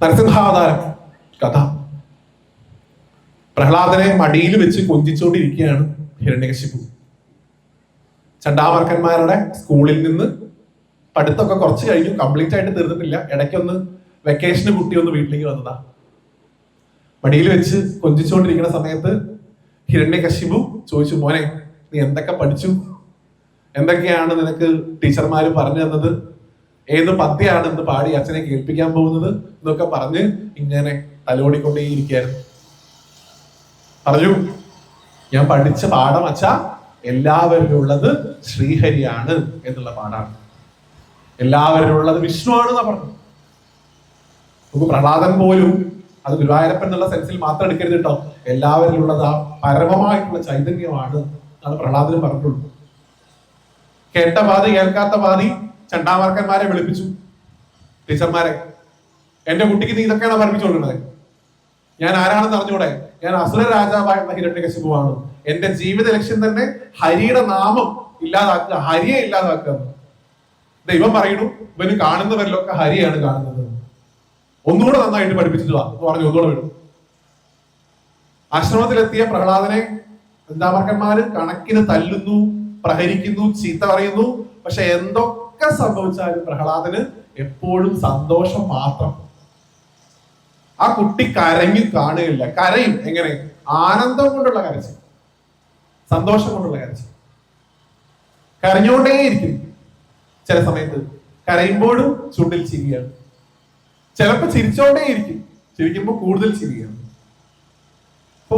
നരസിംഹാവതാരം കഥ. പ്രഹ്ലാദനെ മടിയിൽ വെച്ച് കൊഞ്ചിച്ചുകൊണ്ടിരിക്കുകയാണ് ഹിരണ്യകശിപു. ചണ്ടാമർക്കന്മാരുടെ സ്കൂളിൽ നിന്ന് പഠിത്തമൊക്കെ കുറച്ച് കഴിഞ്ഞു, കംപ്ലീറ്റ് ആയിട്ട് തീർന്നിട്ടില്ല. ഇടയ്ക്കൊന്ന് വെക്കേഷന് കുട്ടി ഒന്ന് വീട്ടിലേക്ക് വന്നതാ. മടിയിൽ വെച്ച് കൊഞ്ചിച്ചുകൊണ്ടിരിക്കുന്ന സമയത്ത് ഹിരണ്യകശിപു ചോദിച്ചു, മോനെ നീ എന്തൊക്കെ പഠിച്ചു, എന്തൊക്കെയാണ് നിനക്ക് ടീച്ചർമാര് പറഞ്ഞു തന്നത്, ഏത് പദ്യമാണ് ഇന്ന് പാടി അച്ഛനെ കേൾപ്പിക്കാൻ പോകുന്നത് എന്നൊക്കെ പറഞ്ഞ് ഇങ്ങനെ തലോടിക്കൊണ്ടേയിരിക്കുകയായിരുന്നു. പറഞ്ഞു, ഞാൻ പഠിച്ച പാഠം അച്ഛാ എല്ലാവരിലും ഉള്ളത് ശ്രീഹരിയാണ് എന്നുള്ള പാഠാണ്, എല്ലാവരിലും ഉള്ളത് വിഷ്ണു ആണെന്നാ പറഞ്ഞു. നമുക്ക് പ്രഹ്ലാദൻ പോലും അത് ഗുരുവായൂരപ്പൻ എന്നുള്ള സെൻസിൽ മാത്രം എടുക്കരുത് കേട്ടോ, എല്ലാവരിലും ഉള്ളത് ആ പരമമായിട്ടുള്ള ചൈതന്യമാണ് അത് പ്രഹ്ലാദനും പറഞ്ഞിട്ടുള്ളൂ. കേട്ട പാതി കേൾക്കാത്ത പാതി ചണ്ടാമാർക്കന്മാരെ വിളിപ്പിച്ചു. ടീച്ചർമാരെ, എന്റെ കുട്ടിക്ക് നീ ഇതൊക്കെയാണ് പഠിപ്പിച്ചുകൊണ്ടിരുന്നത്, ഞാൻ ആരാണെന്ന് അറിഞ്ഞൂടെ, ഞാൻ അസുര രാജാവായിട്ടുള്ള ഹിരണ്യകശിപുവാണ്, എന്റെ ജീവിത ലക്ഷ്യം തന്നെ ഹരിയുടെ നാമം ഇല്ലാതാക്കുക, ഹരിയെ ഇല്ലാതാക്കുക. ദൈവം പറയുന്നു, ഇവന് കാണുന്നവരിലൊക്കെ ഹരിയാണ് കാണുന്നത്, ഒന്നുകൂടെ നന്നായിട്ട് പഠിപ്പിച്ചിട്ട് വാ എന്ന് പറഞ്ഞു ഒന്നുകൂടെ വിടും. ആശ്രമത്തിലെത്തിയ പ്രഹ്ലാദനെ ചണ്ടാമാർക്കന്മാര് കണക്കിന് തല്ലുന്നു, പ്രഹരിക്കുന്നു, ചീത്ത പറയുന്നു. പക്ഷെ എന്തൊക്കെ സംഭവിച്ചാലും പ്രഹ്ലാദന് എപ്പോഴും സന്തോഷം മാത്രം. ആ കുട്ടി കരഞ്ഞു കാണുകയില്ല, കരയും. എങ്ങനെ? ആനന്ദം കൊണ്ടുള്ള കരച്ചിൽ, സന്തോഷം കൊണ്ടുള്ള കരച്ചിൽ. കരഞ്ഞുകൊണ്ടേയിരിക്കും. ചില സമയത്ത് കരയുമ്പോഴും ചുണ്ടിൽ ചിരിയാണ്, ചിലപ്പോ ചിരിച്ചോണ്ടേയിരിക്കും, ചിരിക്കുമ്പോൾ കൂടുതൽ ചിരിയാണ്. അപ്പൊ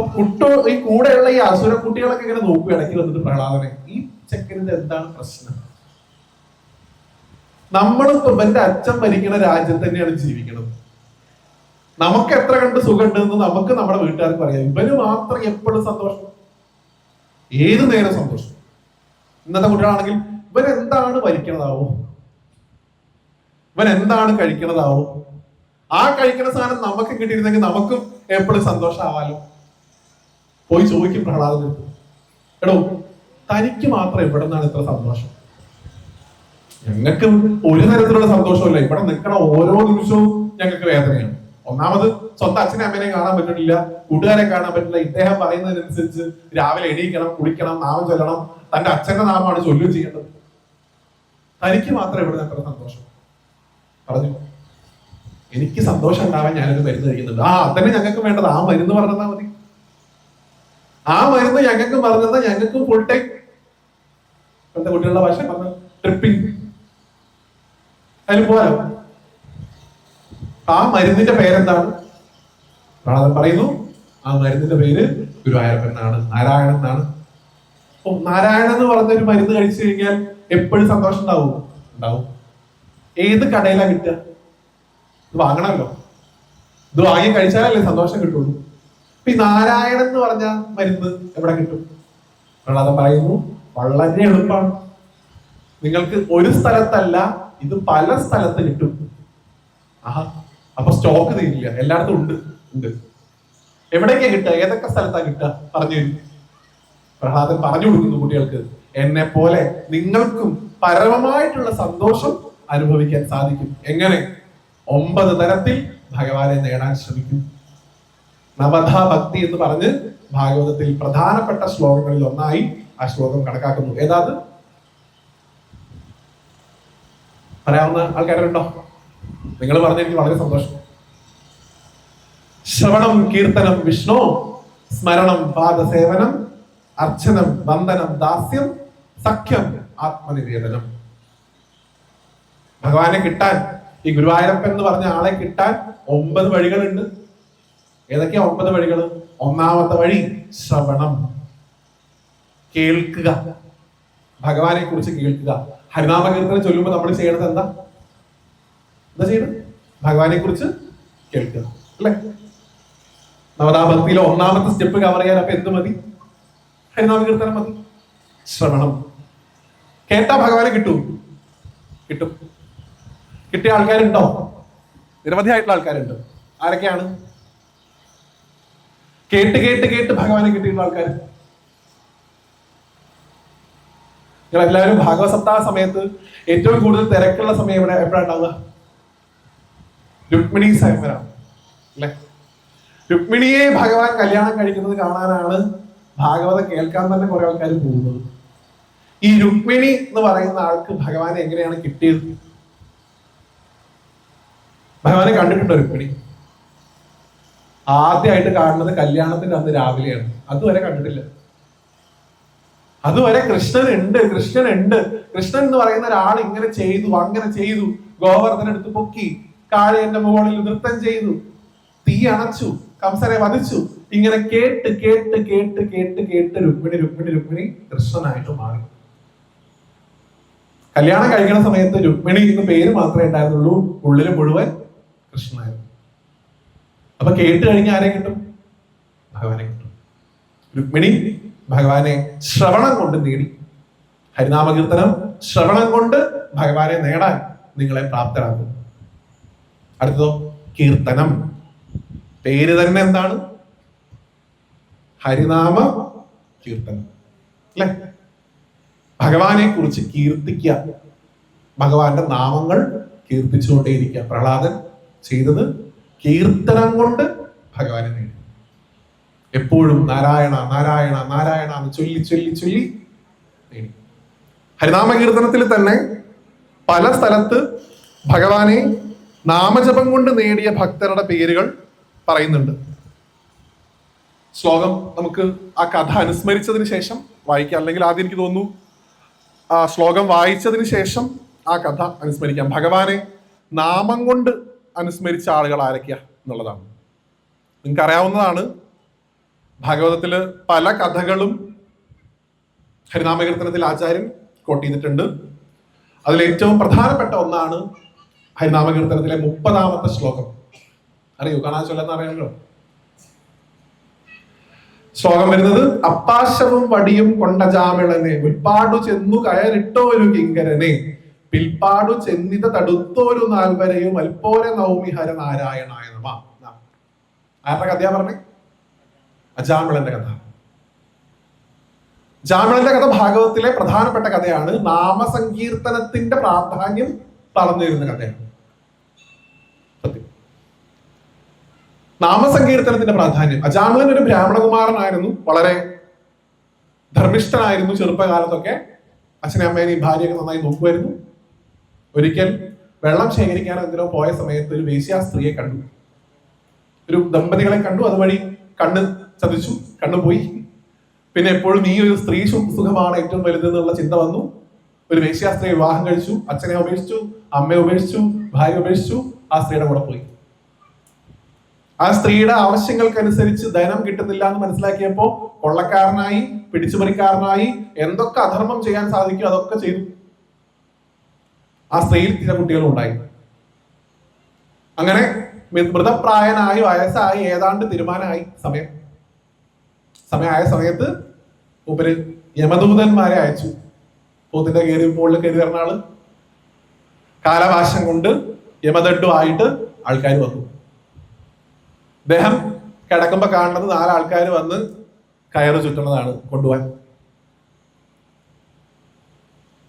ഈ കൂടെയുള്ള ഈ അസുര കുട്ടികളൊക്കെ ഇങ്ങനെ നോക്കും ഇടയ്ക്ക് വന്നിട്ട് പ്രഹ്ലാദനെ, ഈ ചെക്കനിന്റെ എന്താണ് പ്രശ്നം? നമ്മളിപ്പോ എന്റെ അച്ഛൻ ഭരിക്കുന്ന രാജ്യം തന്നെയാണ് ജീവിക്കുന്നത്, നമുക്ക് എത്ര കണ്ട് സുഖമുണ്ടെന്ന് നമുക്ക് നമ്മുടെ വീട്ടുകാർക്ക് അറിയാം. ഇവന് മാത്രം എപ്പോഴും സന്തോഷം, ഏത് നേരം സന്തോഷം. ഇന്നത്തെ കുട്ടികളാണെങ്കിൽ ഇവൻ എന്താണ് ഭരിക്കണതാവോ, ഇവൻ എന്താണ് കഴിക്കണതാവോ, ആ കഴിക്കുന്ന സാധനം നമുക്ക് കിട്ടിയിരുന്നെങ്കിൽ നമുക്കും എപ്പോഴും സന്തോഷമാവാലോ. പോയി ചോദിക്കും പ്രഹ്ലാദൻ, എടോ തനിക്ക് മാത്രം എവിടെ നിന്നാണ് ഇത്ര സന്തോഷം? ഞങ്ങൾക്ക് ഒരു തരത്തിലുള്ള സന്തോഷമില്ല, ഇവിടെ നിൽക്കണ ഓരോ നിമിഷവും ഞങ്ങൾക്ക് വേദനയാണ്. ഒന്നാമത് സ്വന്തം അച്ഛനെ അമ്മേനെ കാണാൻ പറ്റില്ല, കൂട്ടുകാരെ കാണാൻ പറ്റില്ല. ഇദ്ദേഹം പറയുന്നതിനനുസരിച്ച് രാവിലെ എണീക്കണം, കുളിക്കണം, നാമം ചൊല്ലണം, തന്റെ അച്ഛന്റെ നാമമാണ് ചൊല്ലുകയും ചെയ്യേണ്ടത്. തനിക്ക് മാത്രം എവിടെ നിന്ന് എത്ര സന്തോഷം? പറഞ്ഞു, എനിക്ക് സന്തോഷം ഉണ്ടാവാൻ ഞാനൊരു മരുന്ന് കഴിക്കുന്നുണ്ട്. അതന്നെ ഞങ്ങൾക്ക് വേണ്ടത്. ആ മരുന്ന് പറഞ്ഞാൽ മതി, ആ മരുന്ന് ഞങ്ങൾക്ക് പറഞ്ഞാൽ ഞങ്ങൾക്ക് ഫുൾ ടൈം ഇപ്പോഴത്തെ കുട്ടികളുടെ ഭാഷ പറഞ്ഞ ട്രിപ്പിംഗ് അതിന് പോരാ. ആ മരുന്നിന്റെ പേരെന്താണ്? പ്രഹ്ലാദൻ പറയുന്നു, ആ മരുന്നിന്റെ പേര് ഗുരുവായൂരപ്പൻ എന്നാണ്, നാരായണൻ എന്നാണ്. നാരായണൻ എന്ന് പറഞ്ഞൊരു മരുന്ന് കഴിച്ചു കഴിഞ്ഞാൽ എപ്പോഴും സന്തോഷം ഉണ്ടാവും? ഉണ്ടാവും. ഏത് കടയിലാ കിട്ടുക? ഇത് വാങ്ങണമല്ലോ, ഇത് വാങ്ങി കഴിച്ചാലല്ലേ സന്തോഷം കിട്ടുള്ളൂ. ഇപ്പൊ ഈ നാരായണൻ എന്ന് പറഞ്ഞ മരുന്ന് എവിടെ കിട്ടും? പ്രഹ്ലാദൻ പറയുന്നു, വളരെ എളുപ്പമാണ്. നിങ്ങൾക്ക് ഒരു സ്ഥലത്തല്ല, ഇത് പല സ്ഥലത്ത് കിട്ടും. ആഹാ, അപ്പൊ സ്റ്റോക്ക് തീരില്ല, എല്ലായിടത്തും ഉണ്ട്. എവിടേക്കാ കിട്ടുക? ഏതൊക്കെ സ്ഥലത്താ കിട്ടുക? പറഞ്ഞു തരും. പ്രഹ്ലാദൻ പറഞ്ഞു കൊടുക്കുന്നു കുട്ടികൾക്ക്, എന്നെ പോലെ നിങ്ങൾക്കും പരമമായിട്ടുള്ള സന്തോഷം അനുഭവിക്കാൻ സാധിക്കും. എങ്ങനെ? 9 തരത്തിൽ ഭഗവാനെ നേടാൻ ശ്രമിക്കും. നവധാ ഭക്തി എന്ന് പറഞ്ഞ് ഭാഗവതത്തിൽ പ്രധാനപ്പെട്ട ശ്ലോകങ്ങളിൽ ഒന്നായി ആ ശ്ലോകം കണക്കാക്കുന്നു. ഏതാത് പറയാവുന്ന ആൾക്കാരുണ്ടോ? നിങ്ങൾ പറഞ്ഞെനിക്ക് വളരെ സന്തോഷം. ശ്രവണം കീർത്തനം വിഷ്ണു, സ്മരണം പാദസേവനം, അർച്ചനം വന്ദനം ദാസ്യം, സഖ്യം ആത്മനിവേദനം. ഭഗവാനെ കിട്ടാൻ, ഈ ഗുരുവായൂരപ്പൻ എന്ന് പറഞ്ഞ ആളെ കിട്ടാൻ 9 വഴികളുണ്ട്. ഏതൊക്കെയാ 9 വഴികൾ? ഒന്നാമത്തെ വഴി ശ്രവണം, കേൾക്കുക, ഭഗവാനെ കുറിച്ച് കേൾക്കുക. ഹരിനാമകീർത്തനം ചൊല്ലുമ്പോൾ നമ്മൾ ചെയ്യണത് എന്താ ചെയ്യുന്നത്? ഭഗവാനെ കുറിച്ച് കേൾക്കുക, അല്ലെ? നവതാഭക്തിയിലെ ഒന്നാമത്തെ സ്റ്റെപ്പ് കവർ ചെയ്യാൻ അപ്പൊ എന്ത് മതി? ഹരിനാമകീർത്തനം മതി, ശ്രവണം. കേട്ടാ ഭഗവാനെ കിട്ടും. കിട്ടിയ ആൾക്കാരുണ്ടോ? നിരവധിയായിട്ടുള്ള ആൾക്കാരുണ്ട്. ആരൊക്കെയാണ്? കേട്ട് കേട്ട് കേട്ട് ഭഗവാനെ കിട്ടിയിട്ടുള്ള ആൾക്കാർ. നിങ്ങൾ എല്ലാവരും ഭാഗവത സപ്താഹ സമയത്ത് ഏറ്റവും കൂടുതൽ തിരക്കുള്ള സമയം എപ്പോഴാണ് ഉണ്ടാവുക? രുക്മിണി സ്വയംവരം. അല്ലെ? രുക്മിണിയെ ഭഗവാൻ കല്യാണം കഴിക്കുന്നത് കാണാനാണ് ഭാഗവതം കേൾക്കാൻ തന്നെ കുറെ ആൾക്കാർ പോകുന്നത്. ഈ രുക്മിണി എന്ന് പറയുന്ന ആൾക്ക് ഭഗവാനെ എങ്ങനെയാണ് കിട്ടിയത്? ഭഗവാനെ കണ്ടിട്ടുണ്ടോ രുക്മിണി? ആദ്യമായിട്ട് കാണുന്നത് കല്യാണത്തിന്റെ അന്ന് രാവിലെയാണ്. അതുവരെ കണ്ടിട്ടില്ല. അതുവരെ കൃഷ്ണൻ ഉണ്ട്. കൃഷ്ണൻ എന്ന് പറയുന്ന ഒരാൾ ഇങ്ങനെ ചെയ്തു, അങ്ങനെ ചെയ്തു, ഗോവർദ്ധന എടുത്ത് പൊക്കി, കാളയന്റെ മുകളിൽ നൃത്തം ചെയ്തു, തീ അണച്ചു, കംസനെ വധിച്ചു. ഇങ്ങനെ കേട്ട് കേട്ട് കേട്ട് കേട്ട് കേട്ട് രുക്മിണി കൃഷ്ണനായിട്ട് മാറി. കല്യാണം കഴിക്കുന്ന സമയത്ത് രുക്മിണി എന്ന് പേര് മാത്രമേ ഉണ്ടായിരുന്നുള്ളൂ, ഉള്ളില് മുഴുവൻ കൃഷ്ണനായിരുന്നു. അപ്പൊ കേട്ട് കഴിഞ്ഞാൽ ആരെ കിട്ടും? ഭഗവാനെ കിട്ടും. രുക്മിണി ഭഗവാനെ ശ്രവണം കൊണ്ട് നേടി. ഹരിനാമകീർത്തനം ശ്രവണം കൊണ്ട് ഭഗവാനെ നേടാൻ നിങ്ങളെ പ്രാപ്തരാക്കും. അടുത്തതോ കീർത്തനം. പേര് തന്നെ എന്താണ്? ഹരിനാമ കീർത്തനം അല്ലെ? ഭഗവാനെ കുറിച്ച് കീർത്തിക്കുക, ഭഗവാന്റെ നാമങ്ങൾ കീർത്തിച്ചുകൊണ്ടേയിരിക്കുക. പ്രഹ്ലാദൻ ചെയ്തത് കീർത്തനം കൊണ്ട് ഭഗവാനെ നേടി. എപ്പോഴും നാരായണ നാരായണ നാരായണ എന്ന് ചൊല്ലി ചൊല്ലി ചൊല്ലി നേടി. ഹരിനാമ കീർത്തനത്തിൽ തന്നെ പല സ്ഥലത്ത് ഭഗവാനെ നാമജപം കൊണ്ട് നേടിയ ഭക്തരുടെ പേരുകൾ പറയുന്നുണ്ട്. ശ്ലോകം നമുക്ക് ആ കഥ അനുസ്മരിച്ചതിന് ശേഷം വായിക്കാം. അല്ലെങ്കിൽ ആദ്യം എനിക്ക് തോന്നുന്നു ആ ശ്ലോകം വായിച്ചതിന് ശേഷം ആ കഥ അനുസ്മരിക്കാം. ഭഗവാനെ നാമം കൊണ്ട് അനുസ്മരിച്ച ആളുകൾ ആരൊക്കെയാ എന്നുള്ളതാണ്. നിങ്ങൾക്ക് അറിയാവുന്നതാണ്, ഭാഗവതത്തില് പല കഥകളും ഹരിനാമകീർത്തനത്തിൽ ആചാര്യൻ കോട്ട് ചെയ്തിട്ടുണ്ട്. അതിൽ ഏറ്റവും പ്രധാനപ്പെട്ട ഒന്നാണ് ഹരിനാമകീർത്തനത്തിലെ 30ാമത്തെ ശ്ലോകം. അറിയോ? കാണാൻ ചൊല്ലെന്ന് അറിയാമല്ലോ. ശ്ലോകം വരുന്നത്: അപ്പാശവും വടിയും കൊണ്ടജാമിളനെ ഉൾപ്പാടു ചെന്നു കയറിട്ടോരു കിങ്കരനെ പിൽപ്പാടു ചെന്നിത തടുത്തോരു നാൽവരെയും അൽപ്പോരെ നൗമി ഹരനാരായണായ നമ. ആരുടെ കഥയാ പറഞ്ഞേ? അജാമിളന്റെ കഥ. ജാമിളന്റെ കഥ ഭാഗവത്തിലെ പ്രധാനപ്പെട്ട കഥയാണ്. നാമസങ്കീർത്തനത്തിന്റെ പ്രാധാന്യം പറഞ്ഞു തരുന്ന കഥയാണ്. സത്യം, നാമസങ്കീർത്തനത്തിന്റെ പ്രാധാന്യം. അജാമിളൻ ഒരു ബ്രാഹ്മണകുമാരനായിരുന്നു, വളരെ ധർമ്മിഷ്ഠനായിരുന്നു. ചെറുപ്പകാലത്തൊക്കെ അച്ഛനെ അമ്മേനെയും ഭാര്യയൊക്കെ നന്നായി നോക്കുമായിരുന്നു. ഒരിക്കൽ വെള്ളം ശേഖരിക്കാൻ എന്തിനോ പോയ സമയത്ത് ഒരു വേശ്യാ സ്ത്രീയെ കണ്ടു, ഒരു ദമ്പതികളെ കണ്ടു. അതുവഴി കണ്ണ് ചതിച്ചു, കണ്ണു പോയി. പിന്നെ എപ്പോഴും ഈ ഒരു സ്ത്രീ സുഖമാണ് ഏറ്റവും വലുതെന്നുള്ള ചിന്ത വന്നു. ഒരു വേശ്യാ സ്ത്രീ വിവാഹം കഴിച്ചു. അച്ഛനെ ഉപേക്ഷിച്ചു, അമ്മയെ ഉപേക്ഷിച്ചു, ഭാര്യ ഉപേക്ഷിച്ചു, ആ സ്ത്രീയുടെ കൂടെ പോയി. ആ സ്ത്രീയുടെ ആവശ്യങ്ങൾക്കനുസരിച്ച് ധനം കിട്ടുന്നില്ല എന്ന് മനസ്സിലാക്കിയപ്പോ കൊള്ളക്കാരനായി, പിടിച്ചുപറിക്കാരനായി, എന്തൊക്കെ അധർമ്മം ചെയ്യാൻ സാധിക്കും അതൊക്കെ ചെയ്തു. ആ സ്ത്രീയിൽ ചില കുട്ടികളും ഉണ്ടായി. അങ്ങനെ മൃതപ്രായനായി, വയസ്സായി, ഏതാണ്ട് തീരുമാനമായി. സമയമായ സമയത്ത് മൂപ്പര് യമദൂതന്മാരെ അയച്ചു. പോത്തിന്റെ മുകളിൽ കയറി വരുന്ന ആള് കാലവാശം കൊണ്ട് യമദണ്ഡുമായിട്ട് ആൾക്കാർ വന്നു. അദ്ദേഹം കിടക്കുമ്പോ കാണുന്നത് 4 ആൾക്കാർ വന്ന് കയറ് ചുറ്റുന്നതാണ് കൊണ്ടുപോകാൻ.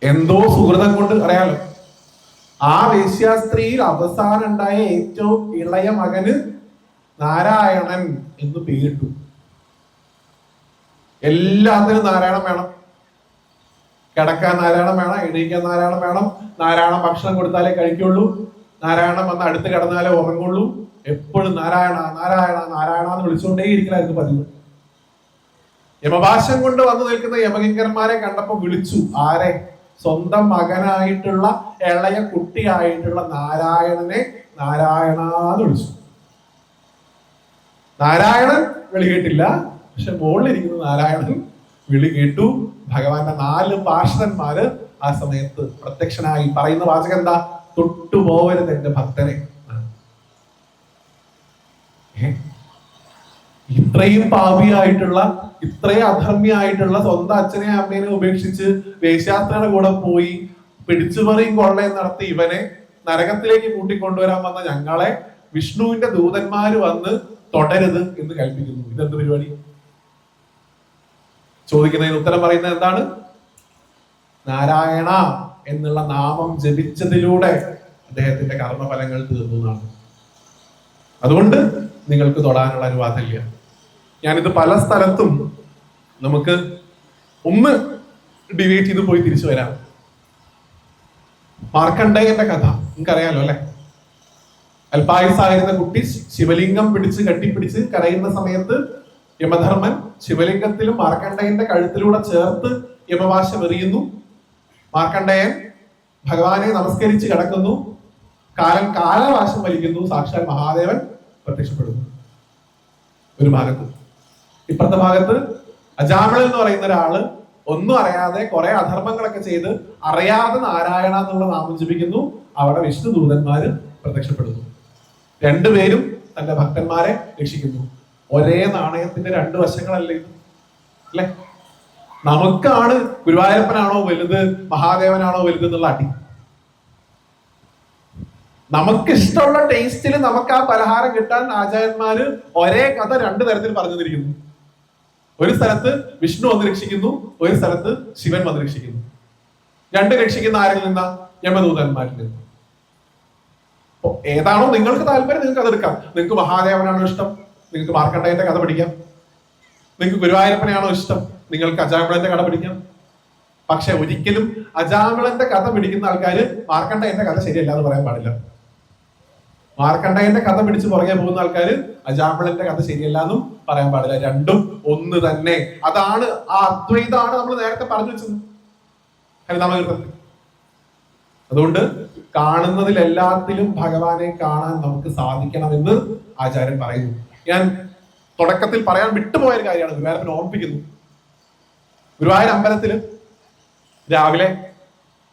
എന്തോ സുഹൃതം കൊണ്ട് അറിയാലോ, ആ വേശ്യാസ്ത്രീയിൽ അവസാനം ഉണ്ടായ ഏറ്റവും ഇളയ മകന് നാരായണൻ എന്ന് പേരിട്ടു. എല്ലാത്തിനും നാരായണം വേണം. കിടക്കാൻ നാരായണം വേണം, എണീക്കാൻ നാരായണം വേണം, നാരായണം ഭക്ഷണം കൊടുത്താലേ കഴിക്കുള്ളൂ, നാരായണം വന്ന് അടുത്ത് കിടന്നാലേ ഉറങ്ങുള്ളൂ. എപ്പോഴും നാരായണ നാരായണ നാരായണ എന്ന് വിളിച്ചുകൊണ്ടേ ഇരിക്കലായിരുന്നു പതിവ്. യമഭാഷം കൊണ്ട് വന്നു നിൽക്കുന്ന യമകിങ്കരന്മാരെ കണ്ടപ്പോ വിളിച്ചു. ആരെ? സ്വന്തം മകനായിട്ടുള്ള ഇളയ കുട്ടിയായിട്ടുള്ള നാരായണനെ നാരായണ എന്ന് വിളിച്ചു. നാരായണൻ വിളി കേട്ടില്ല, പക്ഷെ മുകളിലിരിക്കുന്ന നാരായണൻ വിളി കേട്ടു. ഭഗവാന്റെ 4 പാർഷദന്മാര് ആ സമയത്ത് പ്രത്യക്ഷനായി. പറയുന്ന വാചകം എന്താ? തൊട്ടുപോകരുത് എന്റെ ഭക്തനെ. ഇത്രയും പാപിയായിട്ടുള്ള, ഇത്രയും അധർമ്മിയായിട്ടുള്ള സ്വന്തം അച്ഛനെ അമ്മേനെ ഉപേക്ഷിച്ച് വേശ്യാസ്ത്രീയുടെ കൂടെ പോയി പിടിച്ചുപറിയും കൊള്ളയും നടത്തി ഇവനെ നരകത്തിലേക്ക് കൂട്ടിക്കൊണ്ടുവരാൻ വന്ന ഞങ്ങളെ വിഷ്ണുവിന്റെ ദൂതന്മാര് വന്ന് തൊടരുത് എന്ന് കൽപ്പിക്കുന്നു. ഇതെന്ത് പരിപാടി? ചോദിക്കുന്നതിന് ഉത്തരം പറയുന്നത് എന്താണ്? നാരായണ എന്നുള്ള നാമം ജപിച്ചതിലൂടെ അദ്ദേഹത്തിന്റെ കർമ്മഫലങ്ങൾ തീർന്നതാണ്. അതുകൊണ്ട് നിങ്ങൾക്ക് തൊടാനുള്ള അനുവാദമില്ല. ഞാനിത് പല സ്ഥലത്തും നമുക്ക് ഒന്ന് ഡിബേറ്റ് ചെയ്ത് പോയി തിരിച്ചു വരാം. മാർക്കണ്ഡേയന്റെ കഥ നിങ്ങൾക്കറിയാലോ അല്ലെ? അല്പായുസായിരുന്ന കുട്ടി ശിവലിംഗം പിടിച്ച് കെട്ടിപ്പിടിച്ച് കരയുന്ന സമയത്ത് യമധർമ്മൻ ശിവലിംഗത്തിലും മാർക്കണ്ഡേയന്റെ കഴുത്തിലൂടെ ചേർത്ത് യമവാശം എറിയുന്നു. മാർക്കണ്ഡേയൻ ഭഗവാനെ നമസ്കരിച്ച് കിടക്കുന്നു. കാലവാശം വലിക്കുന്നു. സാക്ഷാൽ മഹാദേവൻ പ്രത്യക്ഷപ്പെടുന്നു ഒരു ഭാഗത്ത്. ഇപ്പുറത്തെ ഭാഗത്ത് അജാമിളൻ എന്ന് പറയുന്ന ഒരാള് ഒന്നും അറിയാതെ കുറെ അധർമ്മങ്ങളൊക്കെ ചെയ്ത് അറിയാതെ നാരായണ എന്നുള്ള നാമം ജപിക്കുന്നു. അവിടെ വിഷ്ണു ദൂതന്മാര് പ്രത്യക്ഷപ്പെടുന്നു. രണ്ടുപേരും തന്റെ ഭക്തന്മാരെ രക്ഷിക്കുന്നു. ഒരേ നാണയത്തിന്റെ രണ്ട് വശങ്ങളല്ലേ ഇത്, അല്ലെ? നമുക്കാണ് ഗുരുവായൂരപ്പനാണോ വലുത് മഹാദേവനാണോ വലുത് എന്നുള്ള അടി. നമുക്ക് ഇഷ്ടമുള്ള ടേസ്റ്റിൽ നമുക്ക് ആ പലഹാരം കിട്ടാൻ ആചാര്യന്മാര് ഒരേ കഥ രണ്ടു തരത്തിൽ പറഞ്ഞു തന്നിരിക്കുന്നു. ഒരു സ്ഥലത്ത് വിഷ്ണു വന്ന് രക്ഷിക്കുന്നു, ഒരു സ്ഥലത്ത് ശിവൻ വന്ന് രക്ഷിക്കുന്നു. രണ്ട് രക്ഷിക്കുന്ന ആരിൽ നിന്നാ? യമദൂതന്മാരിൽ നിന്ന്. ഏതാണോ നിങ്ങൾക്ക് താല്പര്യം നിങ്ങൾക്ക് അതെടുക്കാം. നിങ്ങൾക്ക് മഹാദേവനാണോ ഇഷ്ടം, നിങ്ങൾക്ക് മാർക്കണ്ഡേയന്റെ കഥ പഠിക്കാം. നിങ്ങൾക്ക് ഗുരുവായൂരപ്പനെയാണോ ഇഷ്ടം, നിങ്ങൾക്ക് അജാമിളന്റെ കഥ പഠിക്കാം. പക്ഷെ ഒരിക്കലും അജാമിളന്റെ കഥ പിടിക്കുന്ന ആൾക്കാര് മാർക്കണ്ഡേയന്റെ കഥ ശരിയല്ല എന്ന് പറയാൻ പാടില്ല. മാർക്കണ്ഡേയന്റെ കഥ പിടിച്ച് പുറകെ പോകുന്ന ആൾക്കാര് അജാമിളന്റെ കഥ ശരിയല്ല എന്നും പറയാൻ പാടില്ല. രണ്ടും ഒന്ന് തന്നെ. അതാണ് ആ അദ്വൈതാണ് നമ്മൾ നേരത്തെ പറഞ്ഞു വെച്ചത് ഹരിനാമകീർത്തനത്തിൽ. അതുകൊണ്ട് കാണുന്നതിൽ എല്ലാത്തിലും ഭഗവാനെ കാണാൻ നമുക്ക് സാധിക്കണമെന്ന് ആചാര്യൻ പറയുന്നു. ഞാൻ തുടക്കത്തിൽ പറയാൻ വിട്ടുപോയ ഒരു കാര്യമാണ്, ഗുരുവായൂരപ്പൻ ഓർമ്മിപ്പിക്കുന്നു. ഗുരുവായൂർ അമ്പലത്തില് രാവിലെ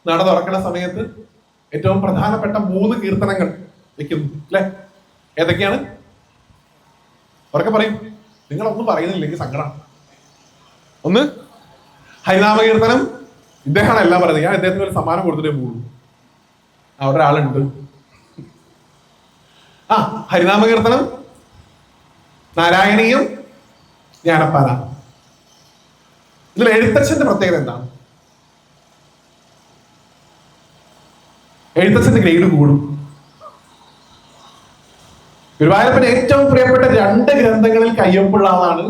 നട തുറക്കുന്ന സമയത്ത് ഏറ്റവും പ്രധാനപ്പെട്ട 3 കീർത്തനങ്ങൾ വെക്കുന്നു അല്ലെ? ഏതൊക്കെയാണ്? ഉറക്കെ പറയും. നിങ്ങളൊന്നും പറയുന്നില്ലെങ്കിൽ സങ്കടം. ഒന്ന് ഹരിനാമ കീർത്തനം. ഇദ്ദേഹമാണ് എല്ലാം പറയുന്നത്. ഞാൻ ഇദ്ദേഹത്തിന് ഒരു സമ്മാനം കൊടുത്തിട്ടേ പോകുള്ളൂ. അവിടെ ഒരാളുണ്ട്. ഹരിനാമ കീർത്തനം, നാരായണീയം, ജ്ഞാനപ്പാന. ഇതിൽ എഴുത്തച്ഛന്റെ പ്രത്യേകത എന്താണ്? എഴുത്തച്ഛന്റെ ഗ്രേഡ് കൂടും. ഗുരുവായൂരപ്പന് ഏറ്റവും പ്രിയപ്പെട്ട 2 ഗ്രന്ഥങ്ങളിൽ കയ്യൊപ്പുള്ള ആളാണ്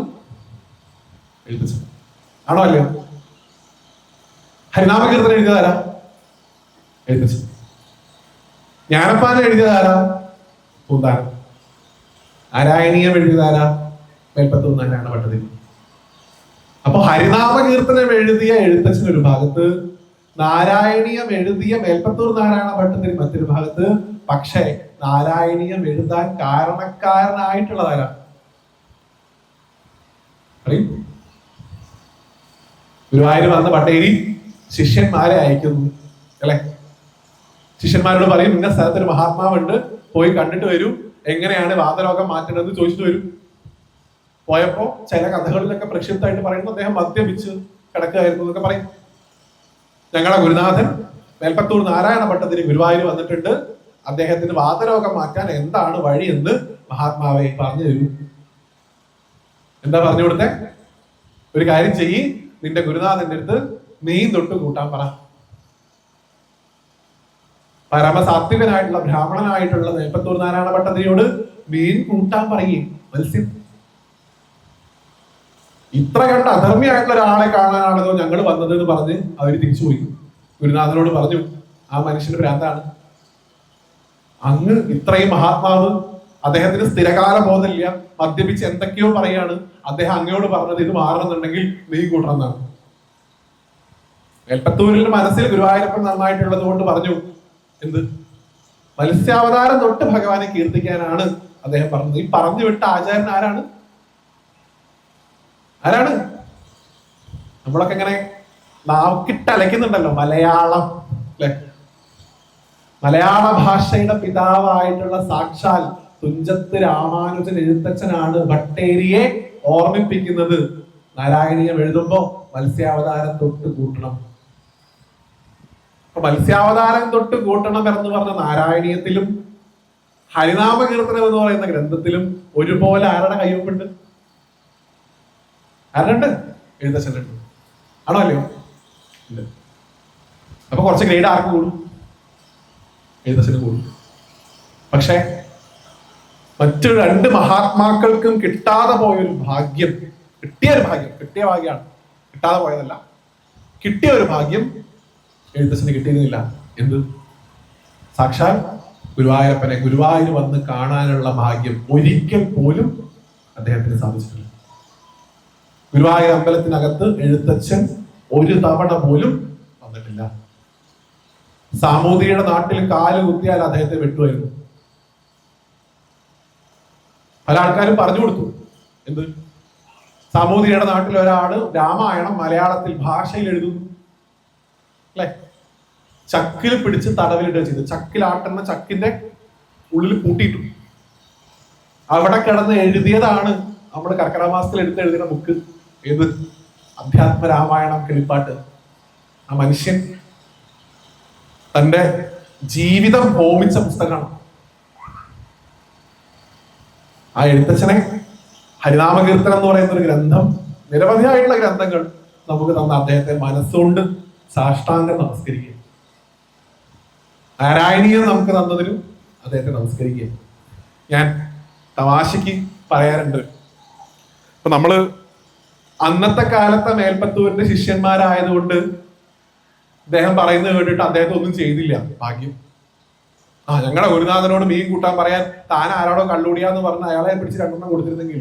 എഴുത്തച്ഛൻ. ആണോ അല്ലയോ? ഹരിനാമ കീർത്തനം എഴുതിയതാരാ? എഴുത്തച്ഛൻ. ജ്ഞാനപ്പാന എഴുതിയതാരാ? പൂന്താനം. നാരായണീയം എഴുതിയതാരാ? മേൽപ്പത്തൂർ നാരായണ ഭട്ടതിരി. അപ്പൊ ഹരിനാമ കീർത്തനം എഴുതിയ എഴുത്തച്ഛൻ ഒരു ഭാഗത്ത്, നാരായണീയം എഴുതിയ മേൽപ്പത്തൂർ നാരായണ ഭട്ടതിരി മറ്റൊരു ഭാഗത്ത്. പക്ഷേ നാരായണീയം എഴുതാൻ കാരണക്കാരനായിട്ടുള്ളതാരാ? ഗുരുവായൂർ വന്ന ഭട്ടേരി ശിഷ്യന്മാരെ അയക്കുന്നു അല്ലെ? ശിഷ്യന്മാരോട് പറയും, ഇന്ന സ്ഥലത്തൊരു മഹാത്മാവുണ്ട്, പോയി കണ്ടിട്ട് വരൂ, എങ്ങനെയാണ് വാതരോഗം മാറ്റേണ്ടതെന്ന് ചോദിച്ചിട്ട് വരും. പോയപ്പോ ചില കഥകളിലൊക്കെ പ്രക്ഷിപ്തമായിട്ട് പറയുന്നു അദ്ദേഹം മദ്യപിച്ച് കിടക്കുകയായിരുന്നു എന്നൊക്കെ പറയും. ഞങ്ങളുടെ ഗുരുനാഥൻ മേൽപ്പത്തൂർ നാരായണ ഭട്ടതിരി ഗുരുവായൂർ വന്നിട്ടുണ്ട്, അദ്ദേഹത്തിന് വാതരോഗം മാറ്റാൻ എന്താണ് വഴി എന്ന് മഹാത്മാവെ പറഞ്ഞു തരൂ. എന്താ പറഞ്ഞു കൊടുത്തേ? ഒരു കാര്യം ചെയ്യ്, നിന്റെ ഗുരുനാഥന്റെ അടുത്ത് മീൻ തൊട്ട് കൂട്ടാൻ പറ. പരമസാത്വികനായിട്ടുള്ള ബ്രാഹ്മണനായിട്ടുള്ള മേൽപ്പത്തൂർ നാരായണ ഭട്ടതിരിയോട് മീൻ കൂട്ടാൻ പറയും, മത്സ്യം. ഇത്ര കണ്ട അധർമ്മിയായിട്ടുള്ള ഒരാളെ കാണാനാണല്ലോ ഞങ്ങൾ വന്നത് എന്ന് പറഞ്ഞ് അവര് തിരിച്ചുപോയി. ഗുരുനാഥനോട് പറഞ്ഞു, ആ മനുഷ്യന് ഭ്രാന്താണ്. അങ്ങ് ഇത്രയും മഹാത്മാവ്, അദ്ദേഹത്തിന് സ്ഥിരകാല ബോധമില്ല, മദ്യപിച്ച് എന്തൊക്കെയോ പറയാണ്. അദ്ദേഹം അങ്ങയോട് പറഞ്ഞത് ഇത് മാറണമെന്നുണ്ടെങ്കിൽ നീ കൂട്ടണമെന്നാണ്. മേൽപ്പത്തൂരിന്റെ മനസ്സിൽ ഗുരുവായൂരപ്പൻ നന്നായിട്ടുള്ളത് കൊണ്ട് പറഞ്ഞു, എന്ത്? മത്സ്യാവതാരം തൊട്ട് ഭഗവാനെ കീർത്തിക്കാനാണ് അദ്ദേഹം പറഞ്ഞത്. ഈ പറഞ്ഞു വിട്ട ആചാര്യൻ ആരാണ്? നമ്മളൊക്കെ ഇങ്ങനെ നാക്കിട്ടലയ്ക്കുന്നുണ്ടല്ലോ മലയാളം അല്ലെ? മലയാള ഭാഷയുടെ പിതാവായിട്ടുള്ള സാക്ഷാൽ തുഞ്ചത്ത് രാമാനുജൻ എഴുത്തച്ഛനാണ് ഭട്ടേരിയെ ഓർമ്മിപ്പിക്കുന്നത്. നാരായണീയം എഴുതുമ്പോ മത്സ്യാവതാരം തൊട്ട് കൂട്ടണം. അപ്പൊ മത്സ്യാവതാരം തൊട്ട് കൂട്ടണം എന്ന് പറഞ്ഞ നാരായണീയത്തിലും ഹരിനാമ കീർത്തനം എന്ന് പറയുന്ന ഗ്രന്ഥത്തിലും ഒരുപോലെ ആരുടെ കയ്യൊപ്പുണ്ട്? ആരുണ്ട്? എഴുത്തച്ഛനുണ്ട്. ആണോ അല്ലയോ? ഇല്ല. അപ്പൊ കുറച്ച് ഗ്രേഡ് ആർക്ക് കൂടും? എഴുത്തച്ഛന് കൂടും. പക്ഷെ മറ്റു 2 മഹാത്മാക്കൾക്കും കിട്ടാതെ പോയൊരു ഭാഗ്യം, കിട്ടിയ ഭാഗ്യമാണ്, കിട്ടാതെ പോയതല്ല, കിട്ടിയ ഒരു ഭാഗ്യം എഴുത്തച്ഛന് കിട്ടിയിരുന്നില്ല. എന്ത്? സാക്ഷാൽ ഗുരുവായൂരപ്പനെ ഗുരുവായൂർ വന്ന് കാണാനുള്ള ഭാഗ്യം ഒരിക്കൽ പോലും അദ്ദേഹത്തിന് സാധിച്ചിട്ടില്ല. ഗുരുവായൂർ അമ്പലത്തിനകത്ത് എഴുത്തച്ഛൻ ഒരു തവണ പോലും വന്നിട്ടില്ല. സാമൂതിരിയുടെ നാട്ടിൽ കാല് കുത്തിയാൽ അദ്ദേഹത്തെ വെട്ടുമായിരുന്നു. പല ആൾക്കാരും പറഞ്ഞു കൊടുത്തു. എന്ത്? സാമൂതിരിയുടെ നാട്ടിൽ ഒരാള് രാമായണം മലയാളത്തിൽ ഭാഷയിൽ എഴുതുന്നു അല്ലെ, ചക്കിൽ പിടിച്ച് തടവിലിടുക ചെയ്തു. ചക്കിലാട്ടുന്ന ചക്കിന്റെ ഉള്ളിൽ കൂട്ടിയിട്ടു. അവിടെ കിടന്ന് എഴുതിയതാണ് നമ്മൾ കർക്കിടക മാസത്തിൽ എഴുതിയ ബുക്ക്. ഏത്? അധ്യാത്മ രാമായണം കിളിപ്പാട്ട്. ആ മനുഷ്യൻ തന്റെ ജീവിതം ഹോമിച്ച പുസ്തകമാണ്. ആ എഴുത്തച്ഛനെ ഹരിനാമകീർത്തനം എന്ന് പറയുന്ന ഒരു ഗ്രന്ഥം, നിരവധിയായിട്ടുള്ള ഗ്രന്ഥങ്ങൾ നമുക്ക് തന്ന അദ്ദേഹത്തെ മനസ്സുകൊണ്ട് സാഷ്ടാംഗം നമസ്കരിക്കുക. നാരായണീയം നമുക്ക് തന്നതിനും അദ്ദേഹത്തെ നമസ്കരിക്കുക. ഞാൻ തമാശയ്ക്ക് പറയാറുണ്ട്, ഇപ്പൊ നമ്മള് അന്നത്തെ കാലത്തെ മേൽപ്പത്തൂരിന്റെ ശിഷ്യന്മാരായതുകൊണ്ട് അദ്ദേഹം പറയുന്നത് കേട്ടിട്ട് അദ്ദേഹത്തെ ഒന്നും ചെയ്തില്ല. ഭാഗ്യം. ഞങ്ങളുടെ ഗുരുനാഥനോട് മീൻ കൂട്ടാൻ പറയാൻ താൻ ആരോടോ കള്ളുടിയാന്ന് പറഞ്ഞ് അയാളെ പിടിച്ച് 2 എണ്ണം കൊടുത്തിരുന്നെങ്കിൽ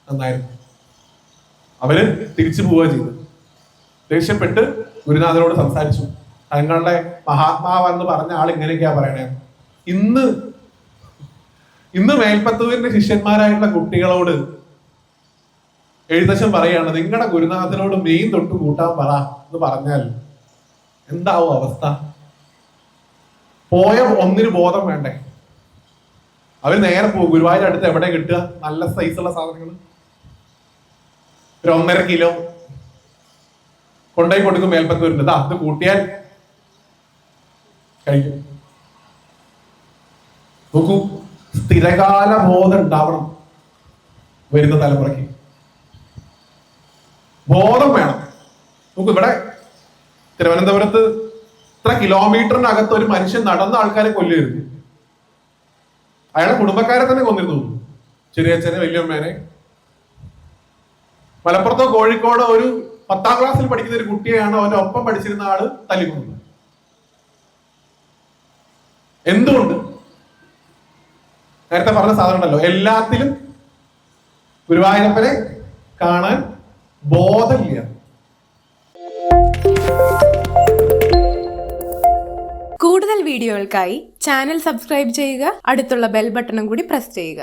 നന്നായിരുന്നു. അവര് തിരിച്ചു പോവുക ചെയ്തു. ദേഷ്യപ്പെട്ട് ഗുരുനാഥനോട് സംസാരിച്ചു. തങ്ങളുടെ മഹാത്മാവെന്ന് പറഞ്ഞ ആൾ ഇങ്ങനെയൊക്കെയാ പറയണേ. ഇന്ന് മേൽപ്പത്തൂരിന്റെ ശിഷ്യന്മാരായിട്ടുള്ള കുട്ടികളോട് എഴുത്തച്ഛൻ പറയാണ്, നിങ്ങളുടെ ഗുരുനാഥനോട് മീൻ തൊട്ട് കൂട്ടാൻ പറ എന്ന് പറഞ്ഞാൽ എന്താവും അവസ്ഥ? പോയ ഒന്നിന് ബോധം വേണ്ടേ? അവര് നേരെ പോകും. ഗുരുവായൂർ അടുത്ത് എവിടെ കിട്ടുക നല്ല സൈസുള്ള സാധനങ്ങൾ? ഒരു 1.5 കിലോ കൊണ്ടുപോയി കൊടുക്കും മേൽപ്പത്തൂരിന്റെ. അത് കൂട്ടിയാൽ കഴിക്കും. നോക്കൂ, സ്ഥിരകാല ബോധം ഉണ്ടാവണം. വരുന്ന തലമുറയ്ക്ക് ബോധം വേണം. നോക്കൂ, ഇവിടെ തിരുവനന്തപുരത്ത് ഇത്ര കിലോമീറ്ററിനകത്ത് ഒരു മനുഷ്യൻ നടന്ന ആൾക്കാരെ കൊല്ലുമായിരുന്നു. അയാളെ കുടുംബക്കാരെ തന്നെ കൊന്നിരുന്നു. ചെറിയച്ഛനെ, വലിയമ്മേനെ. മലപ്പുറത്തോ കോഴിക്കോടോ ഒരു 10ാം ക്ലാസ്സിൽ പഠിക്കുന്ന ഒരു കുട്ടിയെയാണ് അവന്റെ ഒപ്പം പഠിച്ചിരുന്ന ആള് തല്ലിക്കൊന്നത്. എന്തുകൊണ്ട്? നേരത്തെ പറഞ്ഞ സാധനം ഉണ്ടല്ലോ, എല്ലാത്തിലും ഗുരുവായൂരപ്പനെ കാണാൻ ബോധമില്ല. കൂടുതൽ വീഡിയോകൾക്കായി ചാനൽ സബ്സ്ക്രൈബ് ചെയ്യുക, അടുത്തുള്ള ബെൽ ബട്ടണും കൂടി പ്രസ് ചെയ്യുക.